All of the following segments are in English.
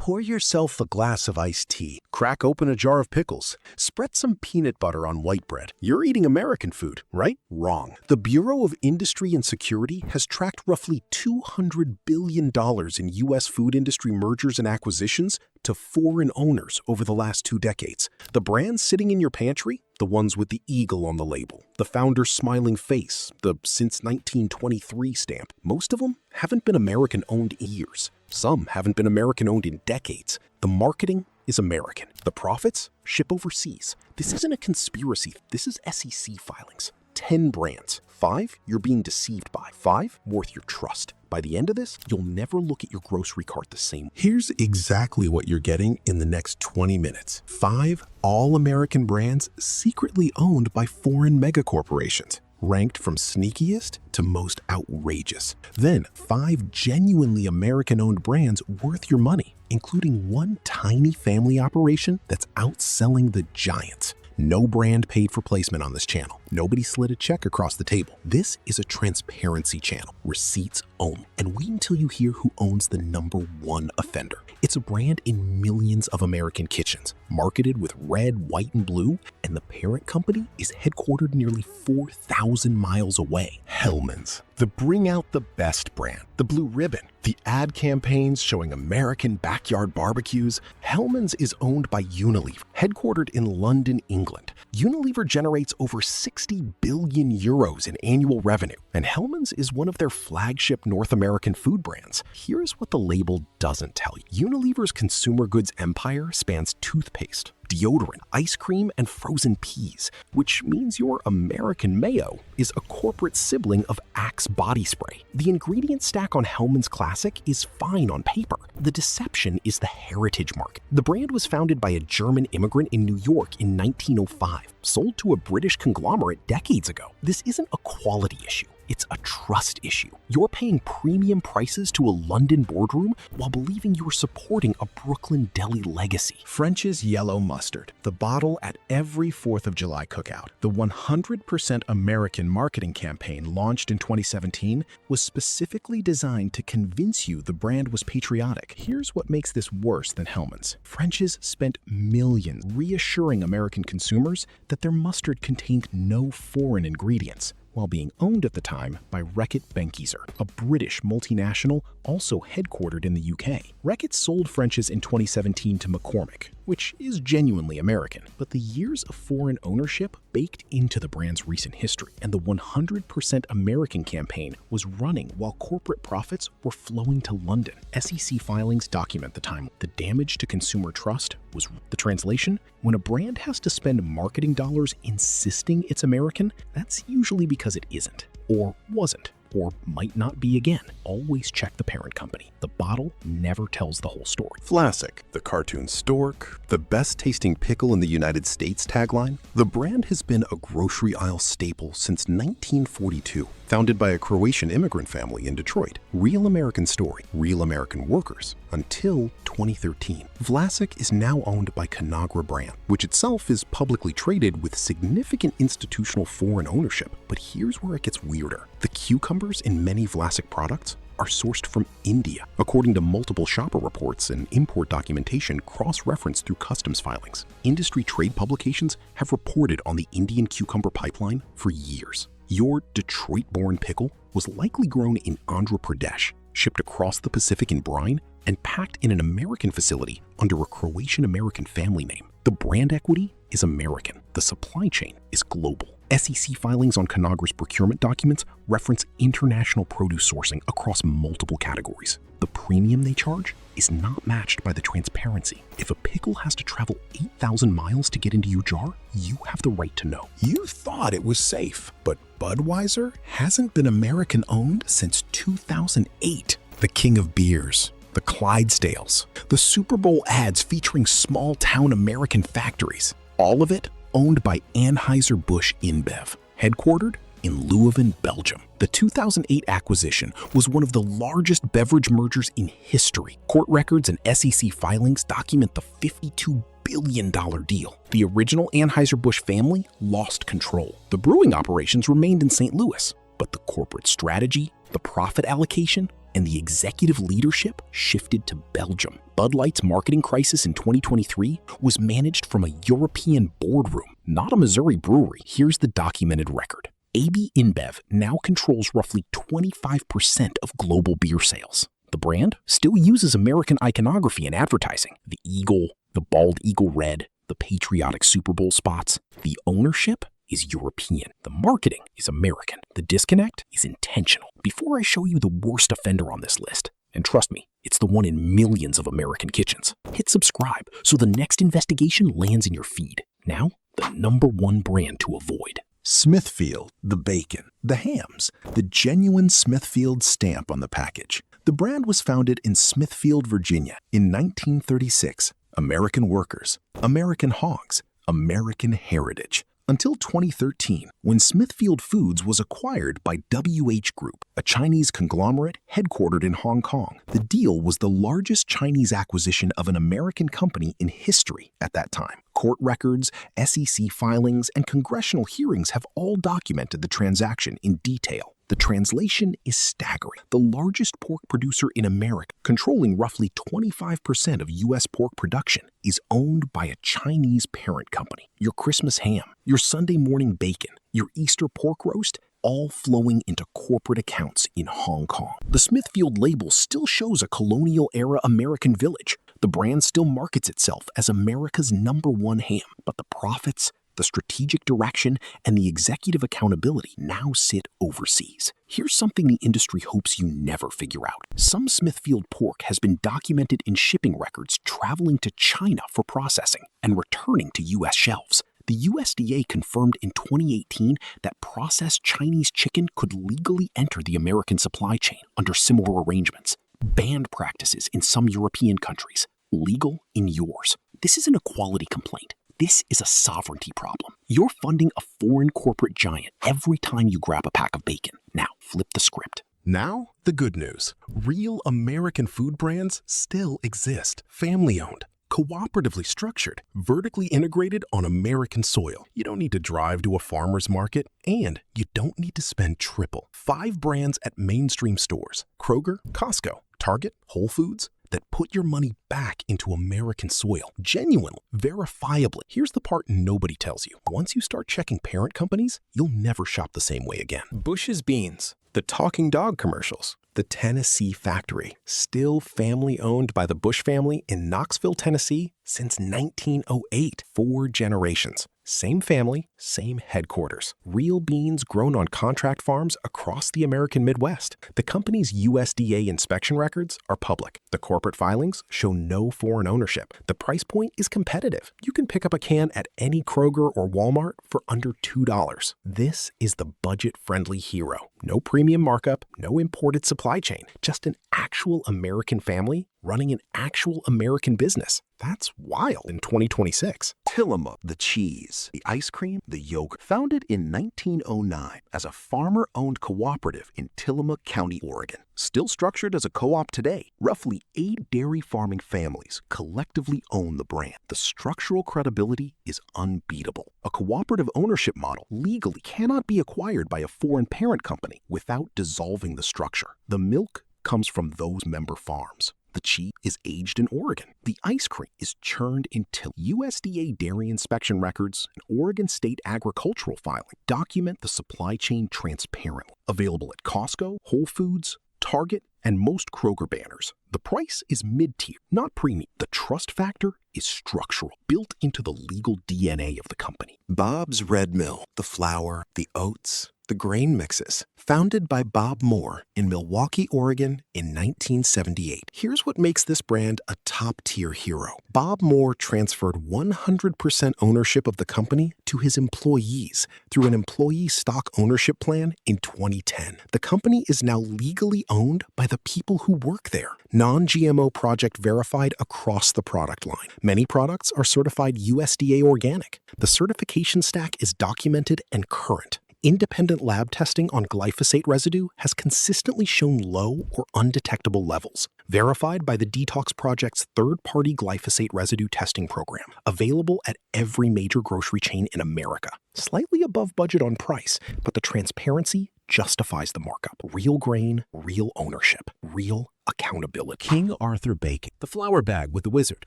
Pour yourself a glass of iced tea, crack open a jar of pickles, spread some peanut butter on white bread. You're eating American food, right? Wrong. The Bureau of Industry and Security has tracked roughly $200 billion in U.S. food industry mergers and acquisitions to foreign owners over the last 2 decades. The brands sitting in your pantry, the ones with the eagle on the label, the founder's smiling face, the since 1923 stamp, most of them haven't been American-owned in years. Some haven't been American-owned in decades. The marketing is American. The profits ship overseas. This isn't a conspiracy. This is SEC filings. 10 brands. 5 you're being deceived by. 5 worth your trust. By the end of this, you'll never look at your grocery cart the same. Here's exactly what you're getting in the next 20 minutes. 5 all-American brands secretly owned by foreign megacorporations, ranked from sneakiest to most outrageous. Then 5 genuinely American-owned brands worth your money, including one tiny family operation that's outselling the giants. No brand paid for placement on this channel. Nobody slid a check across the table. This is a transparency channel, receipts only. And wait until you hear who owns the #1 offender. It's a brand in millions of American kitchens, marketed with red, white, and blue, and the parent company is headquartered nearly 4,000 miles away. Hellmann's, the bring out the best brand, the blue ribbon, the ad campaigns showing American backyard barbecues. Hellmann's is owned by Unilever, headquartered in London, England. Unilever generates over 60 billion euros in annual revenue, and Hellmann's is one of their flagship North American food brands. Here's what the label doesn't tell you. Unilever's consumer goods empire spans toothpaste, deodorant, ice cream, and frozen peas, which means your American mayo is a corporate sibling of Axe body spray. The ingredient stack on Hellmann's Classic is fine on paper. The deception is the heritage mark. The brand was founded by a German immigrant in New York in 1905, sold to a British conglomerate decades ago. This isn't a quality issue. It's a trust issue. You're paying premium prices to a London boardroom while believing you're supporting a Brooklyn deli legacy. French's Yellow Mustard, the bottle at every 4th of July cookout. The 100% American marketing campaign launched in 2017 was specifically designed to convince you the brand was patriotic. Here's what makes this worse than Hellmann's. French's spent millions reassuring American consumers that their mustard contained no foreign ingredients, while being owned at the time by Reckitt Benckiser, a British multinational also headquartered in the UK. Reckitt sold French's in 2017 to McCormick, which is genuinely American, but the years of foreign ownership baked into the brand's recent history, and the 100% American campaign was running while corporate profits were flowing to London. SEC filings document the time. The damage to consumer trust was the translation. When a brand has to spend marketing dollars insisting it's American, that's usually because it isn't, or wasn't, or might not be again. Always check the parent company. The bottle never tells the whole story. Vlasic, the cartoon stork, the best tasting pickle in the United States tagline. The brand has been a grocery aisle staple since 1942. Founded by a Croatian immigrant family in Detroit. Real American story, real American workers, until 2013. Vlasic is now owned by Conagra Brand, which itself is publicly traded with significant institutional foreign ownership. But here's where it gets weirder. The cucumbers in many Vlasic products are sourced from India, according to multiple shopper reports and import documentation cross-referenced through customs filings. Industry trade publications have reported on the Indian cucumber pipeline for years. Your Detroit-born pickle was likely grown in Andhra Pradesh, shipped across the Pacific in brine, and packed in an American facility under a Croatian-American family name. The brand equity is American. The supply chain is global. SEC filings on Conagra's procurement documents reference international produce sourcing across multiple categories. The premium they charge is not matched by the transparency. If a pickle has to travel 8,000 miles to get into your jar, you have the right to know. You thought it was safe, but Budweiser hasn't been American-owned since 2008. The king of beers, the Clydesdales, the Super Bowl ads featuring small-town American factories. All of it owned by Anheuser-Busch InBev, headquartered in Leuven, Belgium. The 2008 acquisition was one of the largest beverage mergers in history. Court records and SEC filings document the $52 billion deal. The original Anheuser-Busch family lost control. The brewing operations remained in St. Louis, but the corporate strategy, the profit allocation, and the executive leadership shifted to Belgium. Bud Light's marketing crisis in 2023 was managed from a European boardroom, not a Missouri brewery. Here's the documented record. AB InBev now controls roughly 25% of global beer sales. The brand still uses American iconography in advertising. The eagle, the bald eagle red, the patriotic Super Bowl spots. The ownership is European. The marketing is American. The disconnect is intentional. Before I show you the worst offender on this list, and trust me, it's the one in millions of American kitchens, hit subscribe so the next investigation lands in your feed. Now, the #1 brand to avoid. Smithfield, the bacon, the hams, the genuine Smithfield stamp on the package. The brand was founded in Smithfield, Virginia in 1936. American workers, American hogs, American heritage. Until 2013, when Smithfield Foods was acquired by WH Group, a Chinese conglomerate headquartered in Hong Kong. The deal was the largest Chinese acquisition of an American company in history at that time. Court records, SEC filings, and congressional hearings have all documented the transaction in detail. The translation is staggering. The largest pork producer in America, controlling roughly 25% of U.S. pork production, is owned by a Chinese parent company. Your Christmas ham, your Sunday morning bacon, your Easter pork roast, all flowing into corporate accounts in Hong Kong. The Smithfield label still shows a colonial-era American village. The brand still markets itself as America's #1 ham, but the profits, the strategic direction, and the executive accountability now sit overseas. Here's something the industry hopes you never figure out. Some Smithfield pork has been documented in shipping records traveling to China for processing and returning to U.S. shelves. The USDA confirmed in 2018 that processed Chinese chicken could legally enter the American supply chain under similar arrangements. Banned practices in some European countries, legal in yours. This isn't a quality complaint. This is a sovereignty problem. You're funding a foreign corporate giant every time you grab a pack of bacon. Now, flip the script. Now, the good news. Real American food brands still exist. Family-owned, cooperatively structured, vertically integrated on American soil. You don't need to drive to a farmer's market, and you don't need to spend triple. 5 brands at mainstream stores: Kroger, Costco, Target, Whole Foods, that put your money back into American soil, genuinely, verifiably. Here's the part nobody tells you. Once you start checking parent companies, you'll never shop the same way again. Bush's Beans, the talking dog commercials, the Tennessee factory, still family owned by the Bush family in Knoxville, Tennessee since 1908. 4 generations. Same family, same headquarters. Real beans grown on contract farms across the American Midwest. The company's USDA inspection records are public. The corporate filings show no foreign ownership. The price point is competitive. You can pick up a can at any Kroger or Walmart for under $2. This is the budget-friendly hero. No premium markup, no imported supply chain, just an actual American family running an actual American business. That's wild in 2026. Tillamook, the cheese, the ice cream, the yogurt. Founded in 1909 as a farmer-owned cooperative in Tillamook County, Oregon. Still structured as a co-op today, roughly 8 dairy farming families collectively own the brand. The structural credibility is unbeatable. A cooperative ownership model legally cannot be acquired by a foreign parent company without dissolving the structure. The milk comes from those member farms. The cheese is aged in Oregon. The ice cream is churned in Tillamook. USDA dairy inspection records and Oregon State agricultural filing document the supply chain transparently. Available at Costco, Whole Foods, Target, and most Kroger banners. The price is mid-tier, not premium. The trust factor is structural, built into the legal DNA of the company. Bob's Red Mill, the flour, the oats, the grain mixes. Founded by Bob Moore in Milwaukee, Oregon in 1978. Here's what makes this brand a top-tier hero. Bob Moore transferred 100% ownership of the company to his employees through an employee stock ownership plan in 2010. The company is now legally owned by the people who work there. Non-GMO project verified across the product line. Many products are certified USDA organic. The certification stack is documented and current. Independent lab testing on glyphosate residue has consistently shown low or undetectable levels. Verified by the Detox Project's third-party glyphosate residue testing program. Available at every major grocery chain in America. Slightly above budget on price, but the transparency justifies the markup. Real grain, real ownership, real accountability. King Arthur Bacon, the flour bag with the wizard,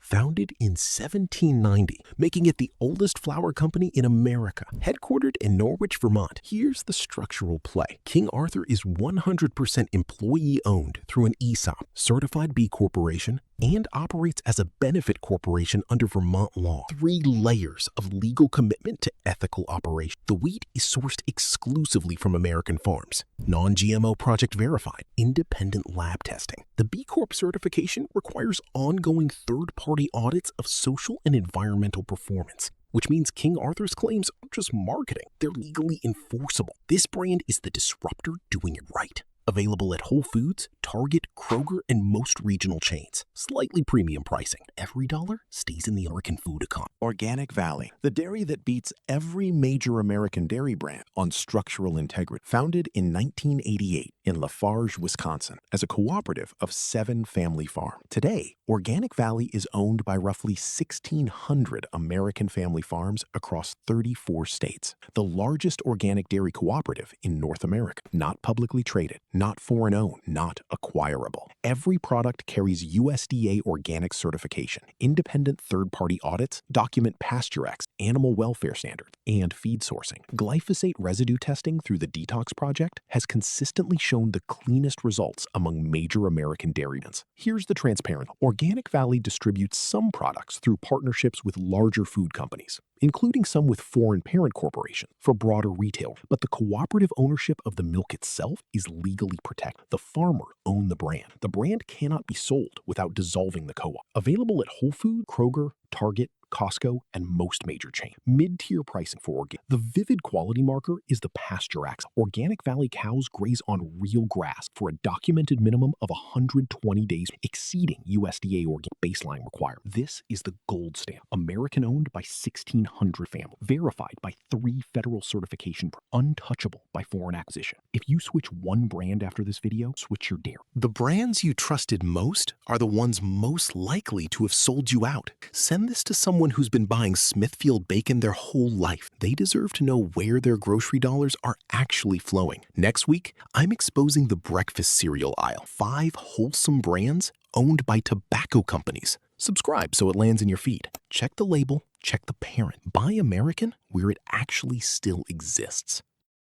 founded in 1790, making it the oldest flour company in America. Headquartered in Norwich, Vermont, here's the structural play. King Arthur is 100% employee-owned through an ESOP, certified B Corporation, and operates as a benefit corporation under Vermont law. 3 layers of legal commitment to ethical operation. The wheat is sourced exclusively from American farms, non-GMO project verified, independent lab testing. The B Corp certification requires ongoing third-party audits of social and environmental performance, which means King Arthur's claims aren't just marketing, they're legally enforceable. This brand is the disruptor doing it right. Available at Whole Foods, Target, Kroger, and most regional chains. Slightly premium pricing. Every dollar stays in the American food economy. Organic Valley, the dairy that beats every major American dairy brand on structural integrity. Founded in 1988 in Lafarge, Wisconsin, as a cooperative of 7 family farms. Today, Organic Valley is owned by roughly 1,600 American family farms across 34 states. The largest organic dairy cooperative in North America. Not publicly traded, not foreign owned, not acquirable. Every product carries USDA organic certification, independent third-party audits, document Pasture X, animal welfare standards, and feed sourcing. Glyphosate residue testing through the Detox Project has consistently shown the cleanest results among major American dairy brands. Here's the transparent. Organic Valley distributes some products through partnerships with larger food companies, including some with foreign parent corporations for broader retail. But the cooperative ownership of the milk itself is legally protected. The farmer owns the brand. The brand cannot be sold without dissolving the co-op. Available at Whole Foods, Kroger, Target, Costco, and most major chains. Mid-tier pricing for organic. The vivid quality marker is the Pasture X. Organic Valley cows graze on real grass for a documented minimum of 120 days, exceeding USDA organic baseline requirement. This is the gold stamp. American owned by 1,600 families. Verified by 3 federal certification. Untouchable by foreign acquisition. If you switch one brand after this video, switch your dairy. The brands you trusted most are the ones most likely to have sold you out. Send this to someone who's been buying Smithfield bacon their whole life. They deserve to know where their grocery dollars are actually flowing. Next week, I'm exposing the breakfast cereal aisle. 5 wholesome brands owned by tobacco companies. Subscribe so it lands in your feed. Check the label, check the parent. Buy American where it actually still exists.